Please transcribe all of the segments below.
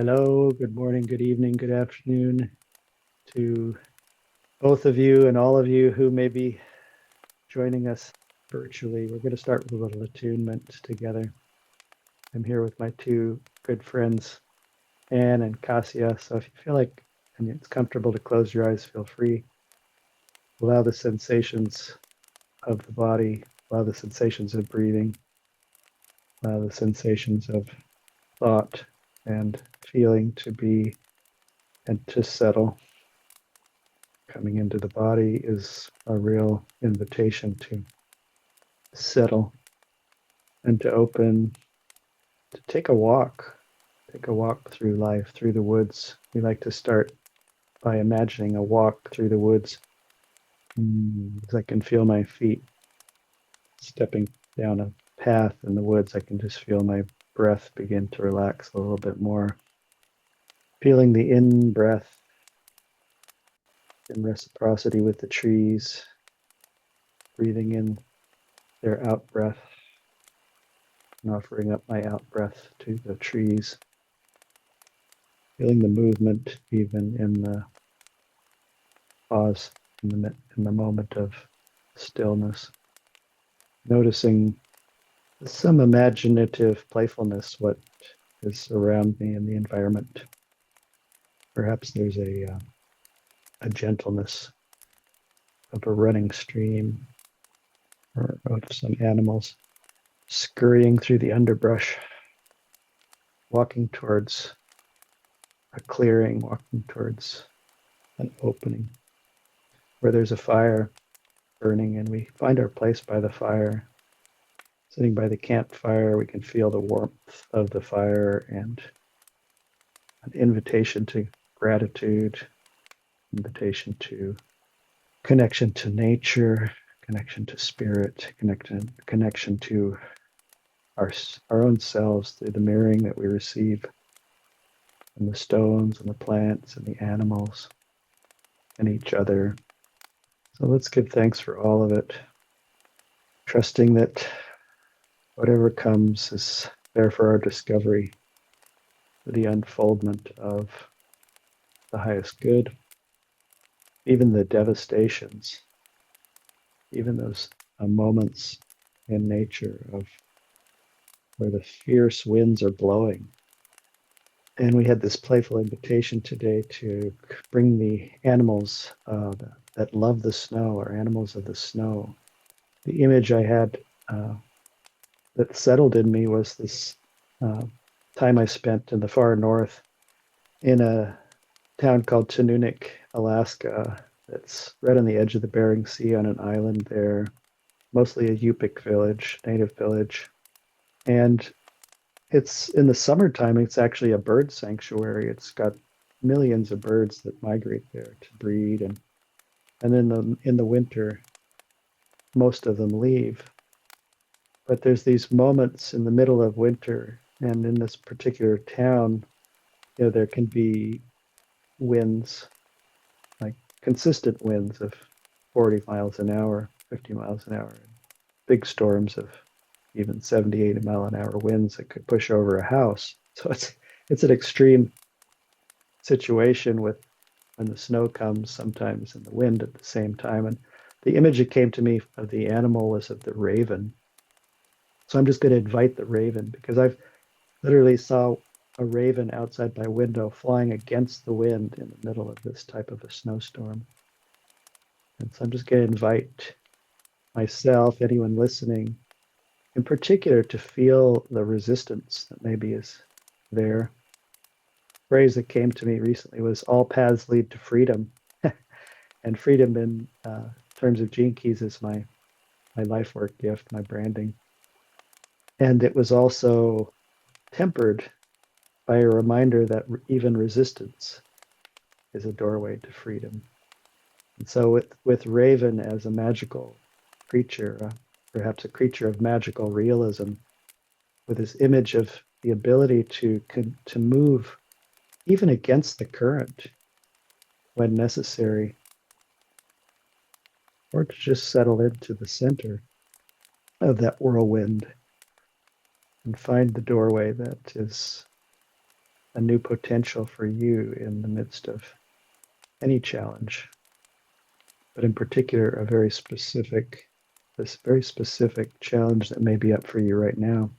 Hello, good morning, good evening, good afternoon to both of you and all of you who may be joining us virtually. We're going to start with a little attunement together. I'm here with my two good friends, Anne and Cassia. So if you feel like and it's comfortable to close your eyes, feel free. Allow the sensations of the body, allow the sensations of breathing, allow the sensations of thought and feeling to be and to settle. Coming into the body is a real invitation to settle and to open, to take a walk through life, through the woods. We like to start by imagining a walk through the woods. As I can feel my feet stepping down a path in the woods, I can just feel my breath begin to relax a little bit more. Feeling the in breath in reciprocity with the trees, breathing in their out breath and offering up my out breath to the trees, feeling the movement even in the pause, in the moment of stillness, noticing some imaginative playfulness, what is around me in the environment. Perhaps there's a gentleness of a running stream or of some animals scurrying through the underbrush, walking towards a clearing, walking towards an opening where there's a fire burning, and we find our place by the fire. Sitting by the campfire, we can feel the warmth of the fire and an invitation to gratitude, invitation to connection to nature, connection to spirit, connection to our own selves through the mirroring that we receive from the stones and the plants and the animals and each other. So let's give thanks for all of it, trusting that whatever comes is there for our discovery, for the unfoldment of the highest good, even the devastations, even those moments in nature of where the fierce winds are blowing. And we had this playful invitation today to bring the animals that love the snow, or animals of the snow. The image I had that settled in me was this time I spent in the far north in a town called Tanoonik, Alaska. That's right on the edge of the Bering Sea on an island there, mostly a Yupik village, native village. And it's in the summertime, it's actually a bird sanctuary. It's got millions of birds that migrate there to breed, and in the winter, most of them leave. But there's these moments in the middle of winter, and in this particular town, there can be winds, like consistent winds of 40 miles an hour, 50 miles an hour, big storms of even 70, 80 mile an hour winds that could push over a house. So it's an extreme situation with when the snow comes sometimes and the wind at the same time. And the image that came to me of the animal was of the raven. So I'm just going to invite the raven, because I've literally saw a raven outside my window flying against the wind in the middle of this type of a snowstorm. And so I'm just going to invite myself, anyone listening, in particular, to feel the resistance that maybe is there. The phrase that came to me recently was all paths lead to freedom. And freedom in terms of Gene Keys is my life work gift, my branding. And it was also tempered by a reminder that even resistance is a doorway to freedom. And so with Raven as a magical creature, perhaps a creature of magical realism, with this image of the ability to move even against the current when necessary, or to just settle into the center of that whirlwind and find the doorway that is a new potential for you in the midst of any challenge, but in particular, this very specific challenge that may be up for you right now.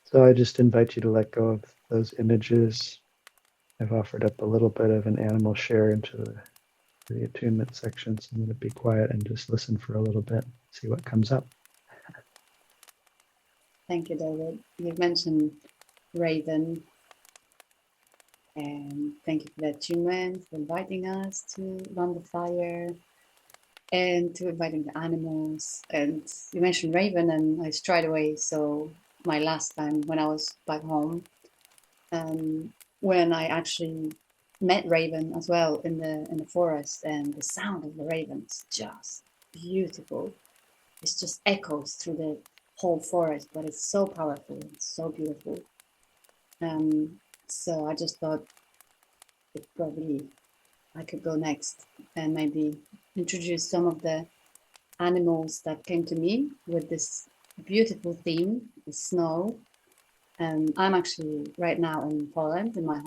So I just invite you to let go of those images. I've offered up a little bit of an animal share into the attunement section, so I'm going to be quiet and just listen for a little bit, see what comes up. Thank you, David. You've mentioned Raven, and thank you for the attunement, for inviting us to run the fire, and to inviting the animals. And you mentioned Raven, and I straight away saw my last time when I was back home, when I actually met Raven as well in the forest, and the sound of the ravens just beautiful. It just echoes through the whole forest, but it's so powerful, it's so beautiful. So I just thought it probably I could go next and maybe introduce some of the animals that came to me with this beautiful theme, the snow. I'm actually right now in Poland, in my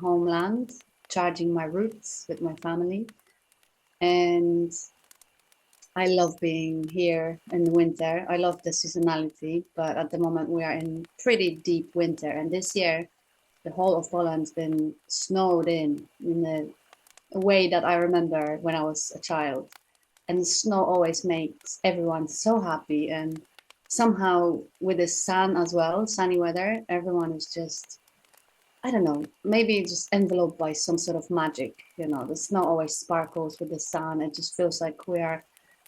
homeland, charging my roots with my family. And I love being here in the winter. I love the seasonality, but at the moment we are in pretty deep winter. And this year, the whole of Poland's been snowed in a way that I remember when I was a child. And the snow always makes everyone so happy. And somehow with the sun as well, sunny weather, everyone is just, I don't know, maybe just enveloped by some sort of magic. You know, the snow always sparkles with the sun. It just feels like we are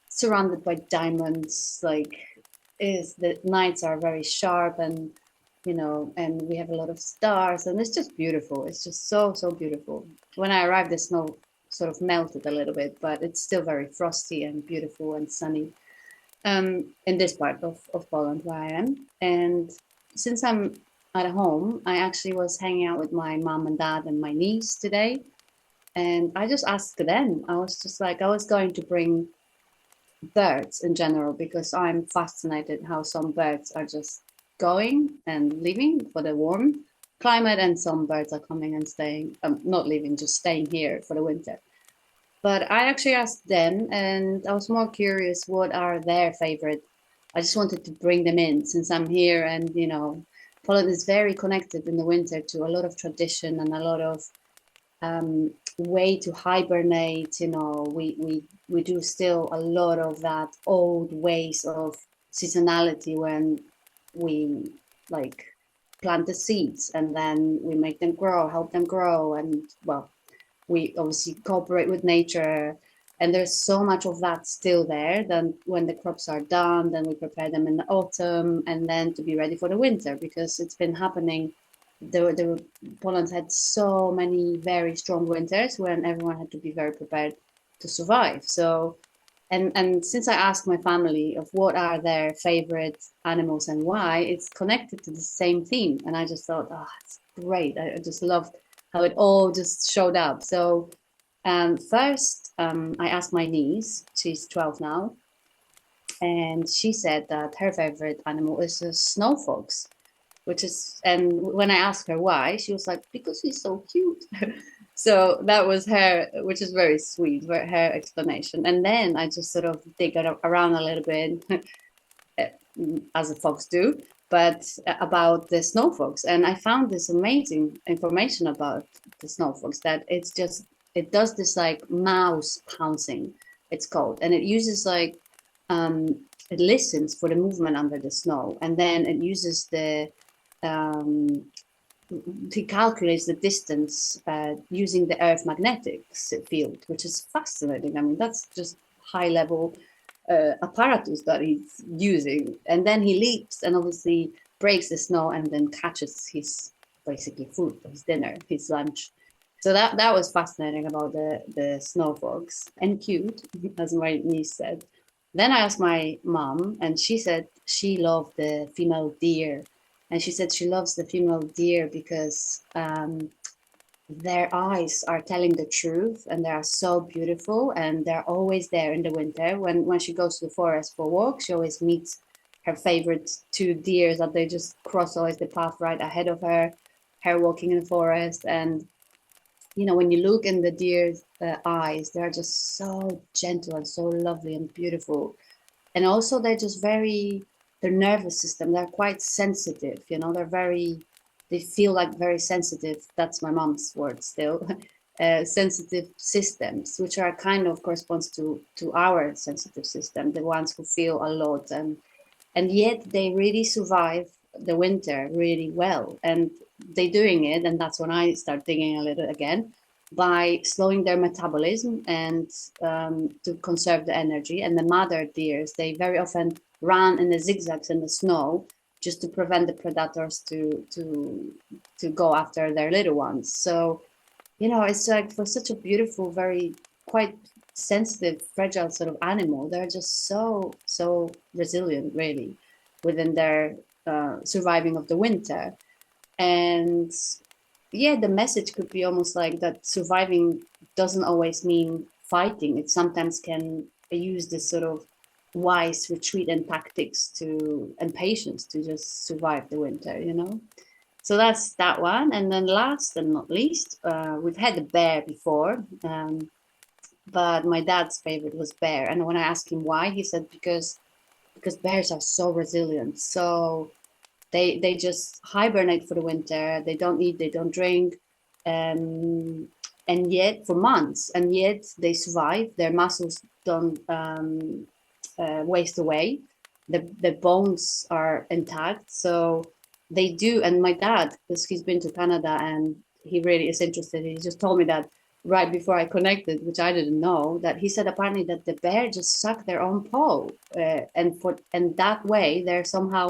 surrounded by diamonds. Like, is the nights are very sharp, and and we have a lot of stars, and it's just beautiful. It's just so beautiful. When I arrived, the snow sort of melted a little bit, but it's still very frosty and beautiful and sunny, in this part of Poland where I am. And since I'm at home, I actually was hanging out with my mom and dad and my niece today. And I just asked them, I was just like, I was going to bring birds in general because I'm fascinated how some birds are just going and leaving for the warm climate, and some birds are coming and staying, not leaving, just staying here for the winter. But I actually asked them, and I was more curious what are their favorite. I just wanted to bring them in since I'm here, and Poland is very connected in the winter to a lot of tradition and a lot of way to hibernate. We do still a lot of that old ways of seasonality when we like plant the seeds and then we make them grow, help them grow, and well, we obviously cooperate with nature. And there's so much of that still there. Then when the crops are done, then we prepare them in the autumn and then to be ready for the winter, because it's been happening. Poland had so many very strong winters when everyone had to be very prepared to survive. So, and since I asked my family of what are their favorite animals and why, it's connected to the same theme. And I just thought, oh, it's great. I just loved how it all just showed up. So, first, I asked my niece, she's 12 now, and she said that her favorite animal is a snow fox, which is, and when I asked her why, she was like, because he's so cute. So that was her, which is very sweet, her explanation. And then I just sort of dig around a little bit, as the fox do, but about the snow fox. And I found this amazing information about the snow fox, that it does this like mouse pouncing, it's called. And it uses like, it listens for the movement under the snow. And then it uses um, he calculates the distance using the Earth magnetic field, which is fascinating. I mean, that's just high level apparatus that he's using. And then he leaps and obviously breaks the snow and then catches his basically food, his dinner, his lunch. So that was fascinating about the snow fox, and cute, as my niece said. Then I asked my mom, and she said she loved the female deer. And she said she loves the female deer because their eyes are telling the truth and they are so beautiful, and they're always there in the winter. When she goes to the forest for a walk, she always meets her favorite two deers that they just cross always the path right ahead of her. her walking in the forest. And when you look in the deer's eyes, they're just so gentle and so lovely and beautiful. And also they're just their nervous system, they're quite sensitive, they feel like very sensitive. That's my mom's word still. Sensitive systems, which are kind of corresponds to our sensitive system, the ones who feel a lot. And yet they really survive the winter really well, and they're doing it, and that's when I start digging a little again, by slowing their metabolism and to conserve the energy. And the mother deers, they very often run in the zigzags in the snow just to prevent the predators to go after their little ones. So it's like, for such a beautiful, very quite sensitive, fragile sort of animal, they're just so resilient, really, within their surviving of the winter. And yeah, the message could be almost like that: surviving doesn't always mean fighting. It sometimes can use this sort of wise retreat and tactics and patience to just survive the winter. So that's that one. And then last and not least, we've had the bear before, but my dad's favorite was bear. And when I asked him why, he said because bears are so resilient. So they just hibernate for the winter. They don't eat, they don't drink, and yet for months, and yet they survive. Their muscles don't waste away. The bones are intact, so they do. And my dad, because he's been to Canada and he really is interested, he just told me that right before I connected, which I didn't know, that he said apparently that the bear just suck their own paw, and that way they're somehow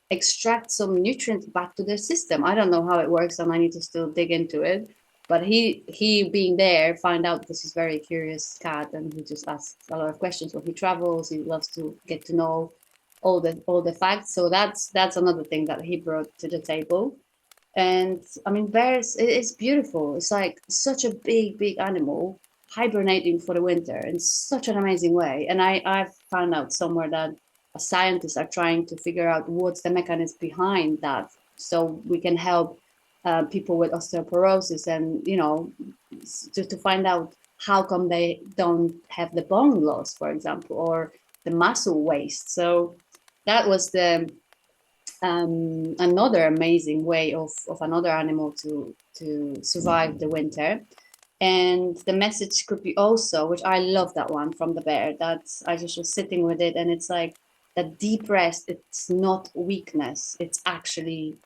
extract some nutrients back to their system. I don't know how it works, and I need to still dig into it. But he being there, find out, because he's very curious cat, and he just asks a lot of questions. When he travels, he loves to get to know all the facts. So that's another thing that he brought to the table. And I mean, bears, it's beautiful. It's like such a big animal hibernating for the winter in such an amazing way. And I've found out somewhere that scientists are trying to figure out what's the mechanism behind that, so we can help people with osteoporosis, and to find out how come they don't have the bone loss, for example, or the muscle waste. So that was another amazing way of another animal to survive the winter. And the message could be also, which I love that one from the bear, that I just was sitting with it, and it's like that deep rest, it's not weakness, it's actually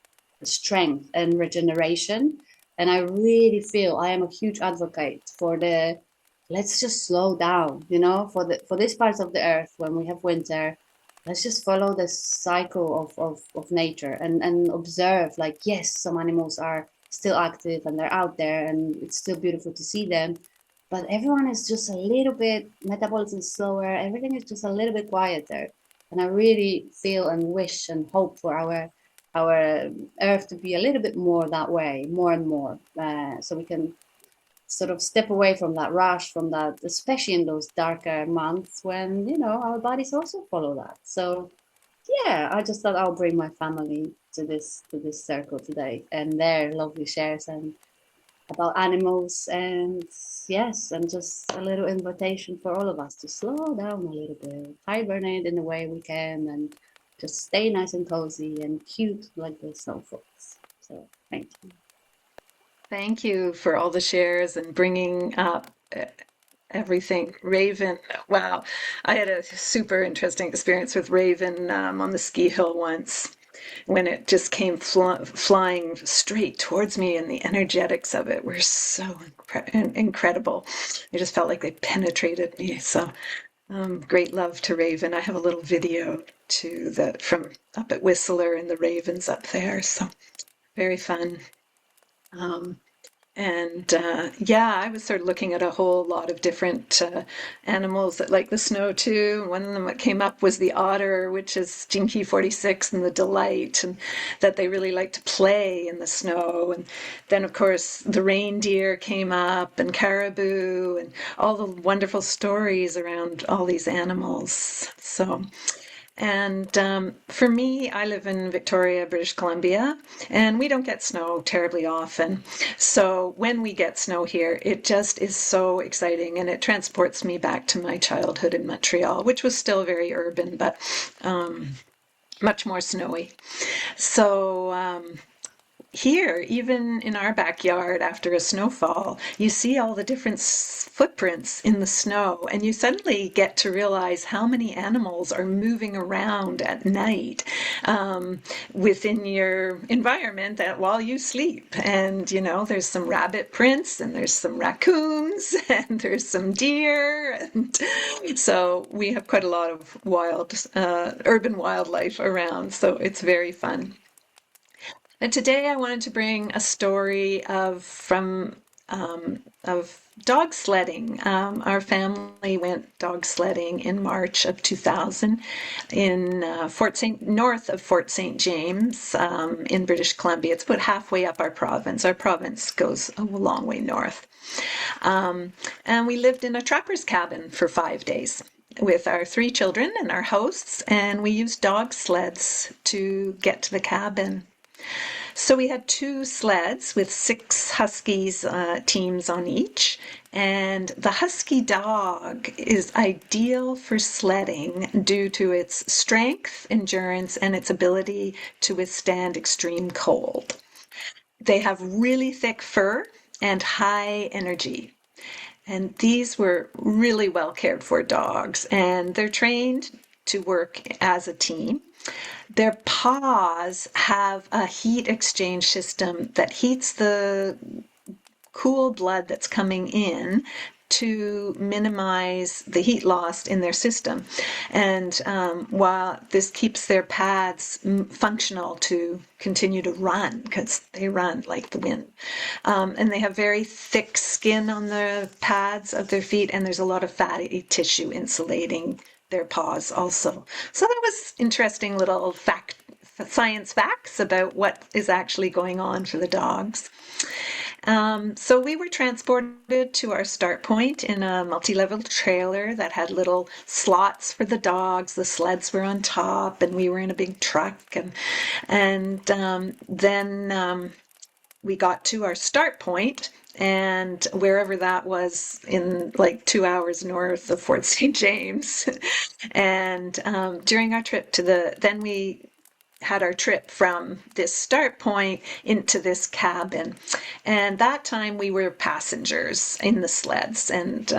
strength and regeneration. And I really feel I am a huge advocate for the let's just slow down, for this part of the earth when we have winter. Let's just follow the cycle of nature, and observe, like, yes, some animals are still active and they're out there and it's still beautiful to see them, but everyone is just a little bit, metabolism is slower, everything is just a little bit quieter. And I really feel and wish and hope for our earth to be a little bit more that way, more and more, so we can sort of step away from that rush, from that, especially in those darker months when our bodies also follow that. So yeah, I just thought I'll bring my family to this circle today, and their lovely shares and about animals, and yes, and just a little invitation for all of us to slow down a little bit, hibernate in the way we can, and just stay nice and cozy and cute like the snowflakes. So thank you. Thank you for all the shares and bringing up everything. Raven, wow. I had a super interesting experience with Raven on the ski hill once when it just came flying straight towards me, and the energetics of it were so incredible. I just felt like they penetrated me. So great love to Raven. I have a little video too that from up at Whistler and the ravens up there. So very fun. Um, and yeah, I was sort of looking at a whole lot of different animals that like the snow too. One of them that came up was the otter, which is Gene Key 46 and the delight, and that they really like to play in the snow. And then, of course, the reindeer came up, and caribou, and all the wonderful stories around all these animals. So And for me, I live in Victoria, British Columbia, and we don't get snow terribly often. So when we get snow here, it just is so exciting, and it transports me back to my childhood in Montreal, which was still very urban, but much more snowy. So here, even in our backyard after a snowfall, you see all the different footprints in the snow, and you suddenly get to realize how many animals are moving around at night within your environment that while you sleep. And there's some rabbit prints, and there's some raccoons, and there's some deer, and so we have quite a lot of urban wildlife around. So it's very fun. And today I wanted to bring a story of dog sledding. Our family went dog sledding in March of 2000 in north of Fort St. James in British Columbia. It's about halfway up our province. Our province goes a long way north. And we lived in a trapper's cabin for 5 days with our 3 children and our hosts, and we used dog sleds to get to the cabin. So we had 2 sleds with 6 Huskies teams on each, and the Husky Dog is ideal for sledding due to its strength, endurance, and its ability to withstand extreme cold. They have really thick fur and high energy. And these were really well cared for dogs, and they're trained to work as a team. Their paws have a heat exchange system that heats the cool blood that's coming in to minimize the heat loss in their system. And while this keeps their pads functional to continue to run, because they run like the wind. And they have very thick skin on the pads of their feet, and there's a lot of fatty tissue insulating their paws also. So that was interesting little science facts about what is actually going on for the dogs. So we were transported to our start point in a multi-level trailer that had little slots for the dogs. The sleds were on top, and we were in a big truck. And then we got to our start point, and wherever that was in like 2 hours north of Fort St. James. And during our trip then we had our trip from this start point into this cabin. And that time we were passengers in the sleds, and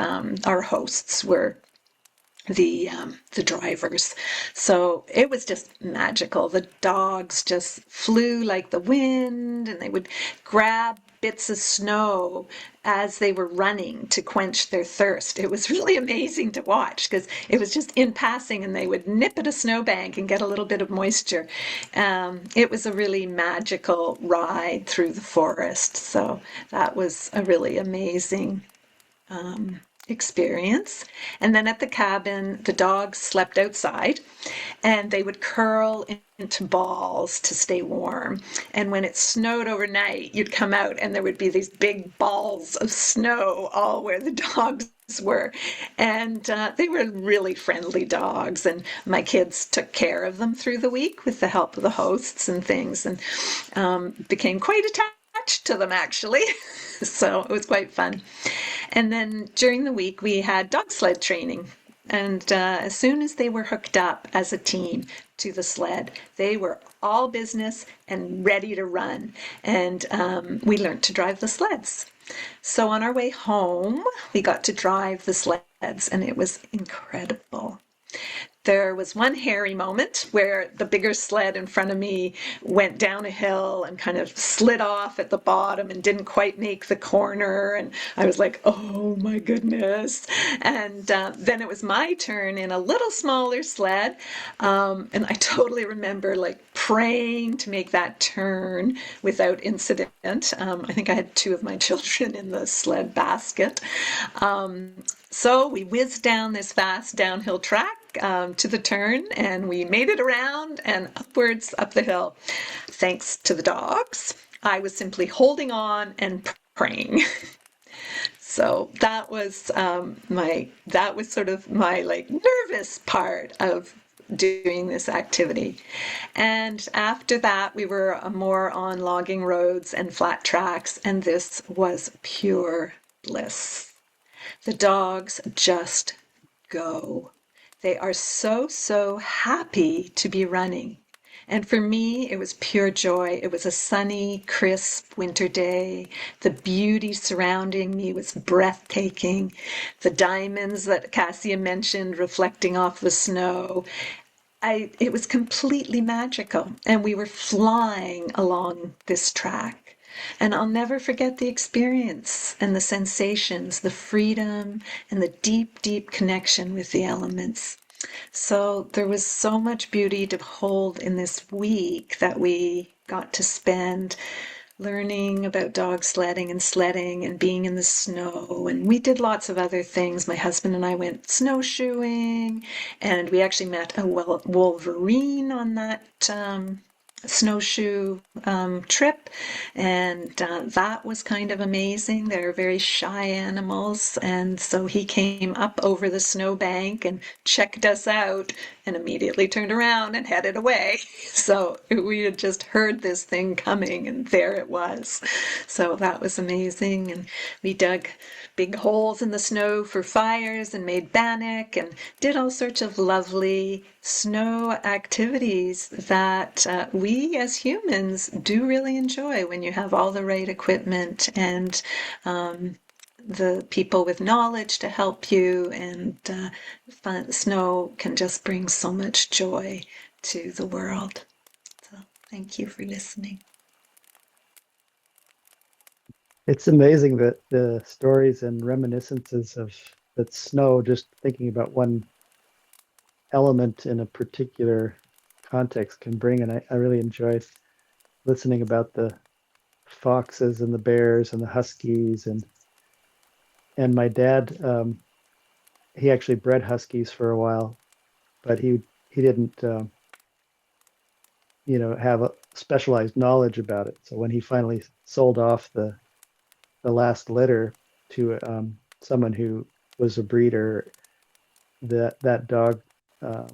our hosts were the drivers. So it was just magical. The dogs just flew like the wind, and they would grab bits of snow as they were running to quench their thirst. It was really amazing to watch, because it was just in passing, and they would nip at a snowbank and get a little bit of moisture. It was a really magical ride through the forest. So that was a really amazing experience. And then at the cabin, the dogs slept outside, and they would curl into balls to stay warm. And when it snowed overnight, you'd come out, and there would be these big balls of snow all where the dogs were. And they were really friendly dogs, and my kids took care of them through the week with the help of the hosts and things, and became quite attached to them, actually. So it was quite fun. And then during the week, we had dog sled training. And as soon as they were hooked up as a team to the sled, they were all business and ready to run. And we learned to drive the sleds. So on our way home, we got to drive the sleds, and it was incredible. There was one hairy moment where the bigger sled in front of me went down a hill and kind of slid off at the bottom and didn't quite make the corner. And I was like, oh my goodness. And then it was my turn in a little smaller sled. And I totally remember like praying to make that turn without incident. I think I had 2 of my children in the sled basket. So we whizzed down this fast downhill track to the turn, and we made it around and upwards up the hill. Thanks to the dogs, I was simply holding on and praying. So that was sort of my like nervous part of doing this activity. And after that, we were more on logging roads and flat tracks, and this was pure bliss. The dogs just go. They are so happy to be running. And for me, it was pure joy. It was a sunny, crisp winter day. The beauty surrounding me was breathtaking. The diamonds that Cassia mentioned reflecting off the snow. It was completely magical. And we were flying along this track. And I'll never forget the experience and the sensations, the freedom and the deep connection with the elements. So there was so much beauty to hold in this week that we got to spend learning about dog sledding and being in the snow. And we did lots of other things. My husband and I went snowshoeing, and we actually met a wolverine on that snowshoe trip, and that was kind of amazing. They're very shy animals, and so he came up over the snowbank and checked us out and immediately turned around and headed away. So we had just heard this thing coming, and there it was. So that was amazing. And we dug big holes in the snow for fires and made bannock and did all sorts of lovely snow activities that we as humans do really enjoy when you have all the right equipment and the people with knowledge to help you, and snow can just bring so much joy to the world. So thank you for listening. It's amazing that the stories and reminiscences of that snow, just thinking about one element in a particular context can bring. And I really enjoy listening about the foxes and the bears and the huskies and my dad, he actually bred huskies for a while, but he didn't have a specialized knowledge about it. So when he finally sold off the last litter to someone who was a breeder, that dog, uh,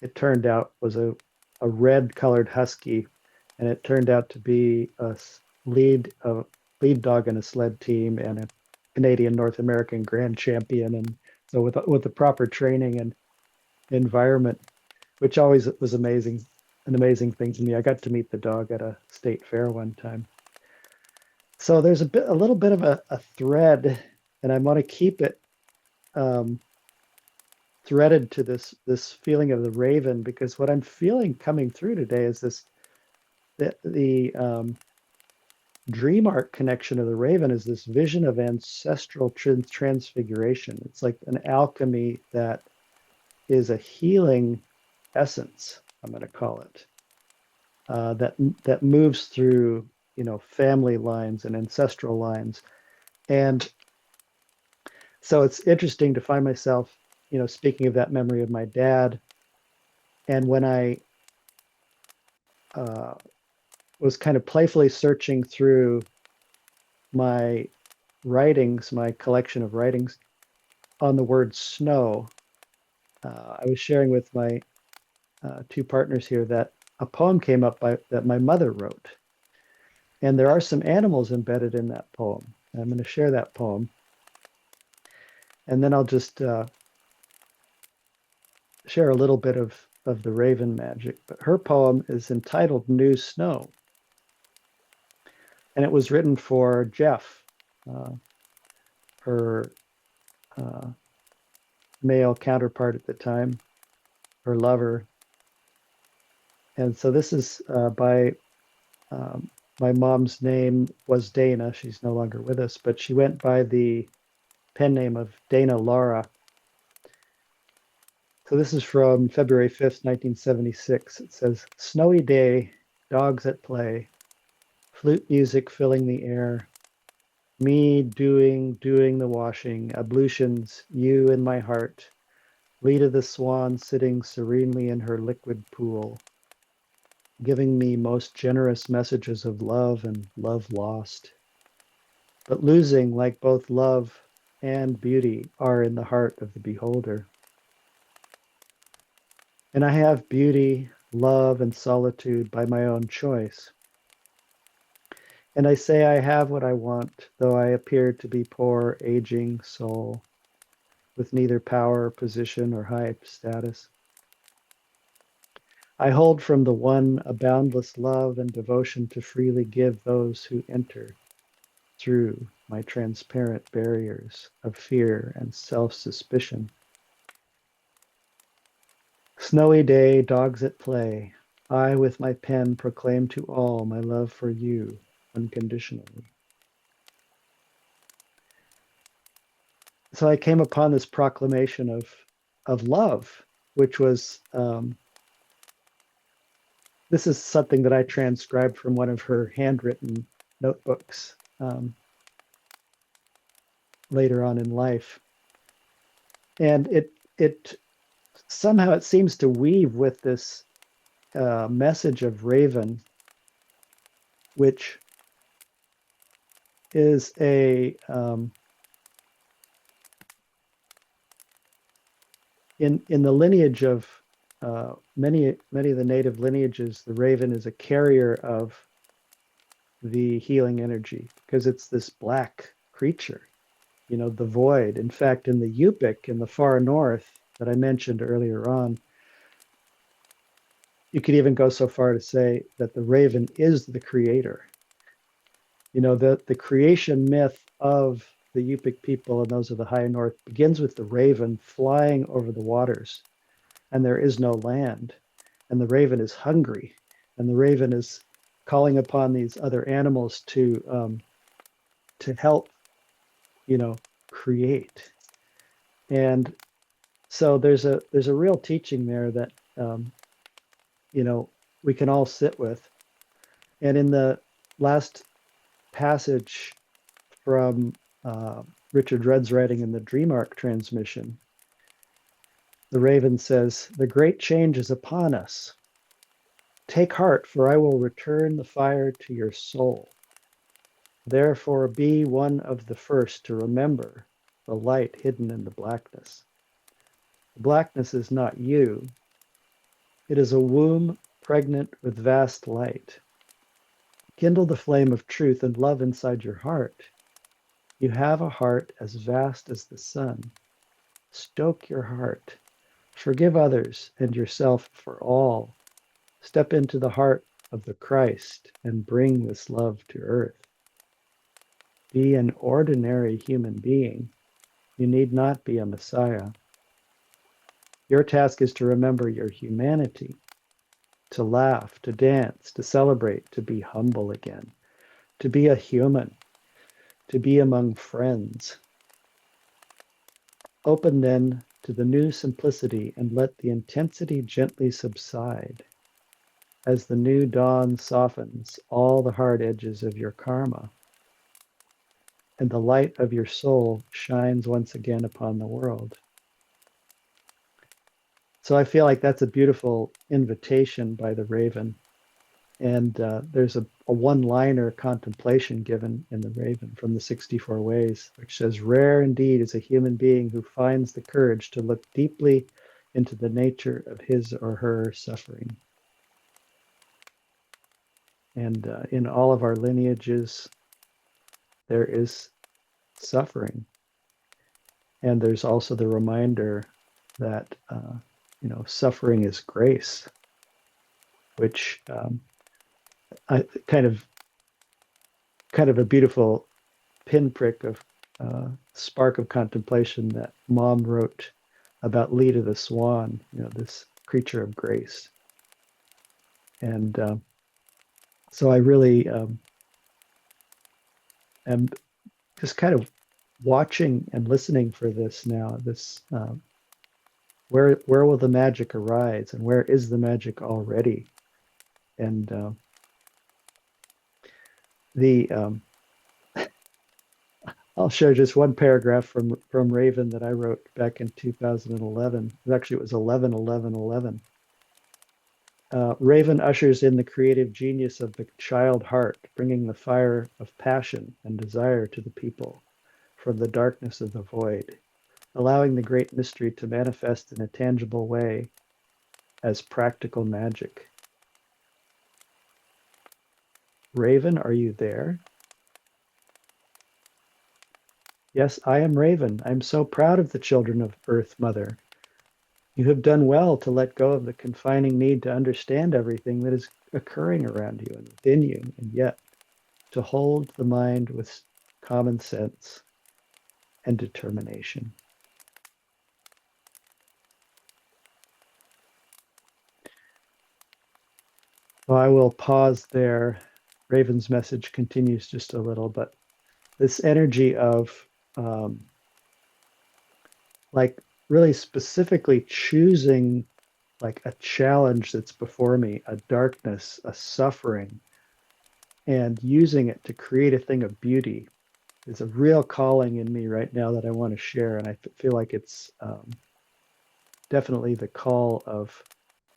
it turned out was a red colored husky, and it turned out to be a lead dog in a sled team and a Canadian North American Grand Champion. And so with the proper training and environment, which always was an amazing thing to me. I got to meet the dog at a state fair one time. So there's a little bit of a thread, and I want to keep it um, threaded to this feeling of the raven, because what I'm feeling coming through today is the dream arc connection of the raven is this vision of ancestral transfiguration. It's like an alchemy that is a healing essence, I'm going to call it, that moves through family lines and ancestral lines. And so it's interesting to find myself speaking of that memory of my dad, and when I uh, was kind of playfully searching through my writings, my collection of writings on the word snow, I was sharing with my two partners here that a poem came up that my mother wrote. And there are some animals embedded in that poem. And I'm going to share that poem. And then I'll just share a little bit of the raven magic. But her poem is entitled New Snow. And it was written for Jeff, her uh, male counterpart at the time, her lover. And so this is by my mom's name was Dana. She's no longer with us, but she went by the pen name of Dana Laura. So this is from February 5th, 1976. It says, "Snowy day, dogs at play, flute music filling the air, me doing the washing, ablutions, you in my heart, Lita the swan sitting serenely in her liquid pool, giving me most generous messages of love and love lost, but losing like both love and beauty are in the heart of the beholder." and I have beauty, love, and solitude by my own choice. And I say I have what I want, though I appear to be poor, aging soul, with neither power, position, or high status. I hold from the one a boundless love and devotion to freely give those who enter through my transparent barriers of fear and self-suspicion. Snowy day, dogs at play. I with my pen proclaim to all my love for you unconditionally. So I came upon this proclamation of love, which was this is something that I transcribed from one of her handwritten notebooks later on in life, and it somehow it seems to weave with this message of Raven, which is a in the lineage of many of the native lineages, the raven is a carrier of the healing energy because it's this black creature, you know, the void. In fact, in the Yupik in the far north that I mentioned earlier on, you could even go so far to say that the raven is the creator. You know, the creation myth of the Yupik people and those of the high north begins with the raven flying over the waters, and there is no land, and the raven is hungry, and the raven is calling upon these other animals to help, you know, create. And so there's a real teaching there that you know, we can all sit with. And in the last passage from Richard Rudd's writing in the Dream Arc transmission, the raven says, "The great change is upon us. Take heart, for I will return the fire to your soul. Therefore, be one of the first to remember the light hidden in the blackness. The blackness is not you. It is a womb pregnant with vast light. Kindle the flame of truth and love inside your heart. You have a heart as vast as the sun. Stoke your heart. Forgive others and yourself for all. Step into the heart of the Christ and bring this love to earth. Be an ordinary human being. You need not be a Messiah. Your task is to remember your humanity, to laugh, to dance, to celebrate, to be humble again, to be a human, to be among friends. Open then to the new simplicity and let the intensity gently subside as the new dawn softens all the hard edges of your karma and the light of your soul shines once again upon the world. So I feel like that's a beautiful invitation by the raven. And there's a one-liner contemplation given in the Raven from the 64 Ways, which says, "Rare indeed is a human being who finds the courage to look deeply into the nature of his or her suffering." And in all of our lineages, there is suffering. And there's also the reminder that, you know, suffering is grace, which I kind of a beautiful pinprick of spark of contemplation that Mom wrote about Leda the swan, you know, this creature of grace. And so I really am just kind of watching and listening for this now. This where will the magic arise, and where is the magic already? And the I'll share just one paragraph from Raven that I wrote back in 2011. Actually, it was 11/11/11. Raven ushers in the creative genius of the child heart, bringing the fire of passion and desire to the people from the darkness of the void, allowing the great mystery to manifest in a tangible way. as practical magic. Raven, are you there? Yes, I am Raven. I'm so proud of the children of Earth Mother. You have done well to let go of the confining need to understand everything that is occurring around you and within you, and yet to hold the mind with common sense and determination. Well, I will pause there. Raven's message continues just a little, but this energy of like really specifically choosing like a challenge that's before me, a darkness, a suffering, and using it to create a thing of beauty is a real calling in me right now that I want to share. And I feel like it's definitely the call of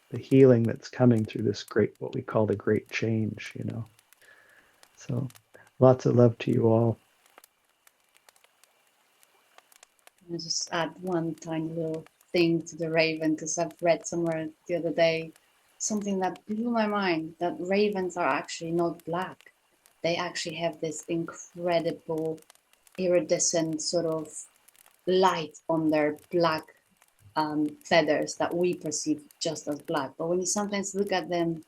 the healing that's coming through this great, what we call the great change, you know. So lots of love to you all. I'll just add one tiny little thing to the raven, because I've read somewhere the other day something that blew my mind, that ravens are actually not black. They actually have this incredible iridescent sort of light on their black feathers that we perceive just as black. But when you sometimes look at them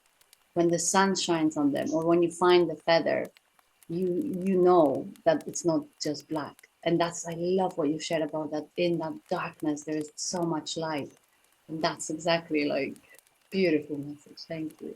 when the sun shines on them, or when you find the feather, you know that it's not just black. And that's, I love what you shared about that. In that darkness there is so much light, and that's exactly like beautiful message. Thank you.